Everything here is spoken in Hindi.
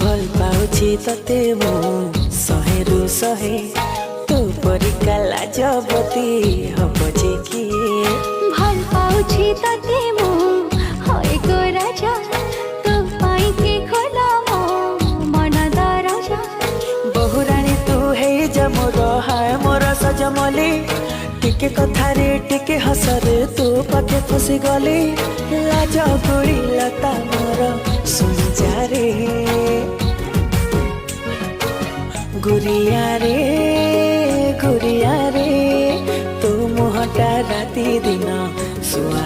भल पाउछि तते मु शहेरु शहे तू परिका लाजवती हब जे कि भल पाउछि तते मु होय को राजा तो पाई के खोला मो मन दरजा बहुरानी तू हे जमोर हाय मोर सजमली टिके कथारे टिके हसरे तू पाखे फसी गली लाज गोड़ी लता मोर सुनी जा रे गुरिया रे तू मुहटा राति दिन सुआ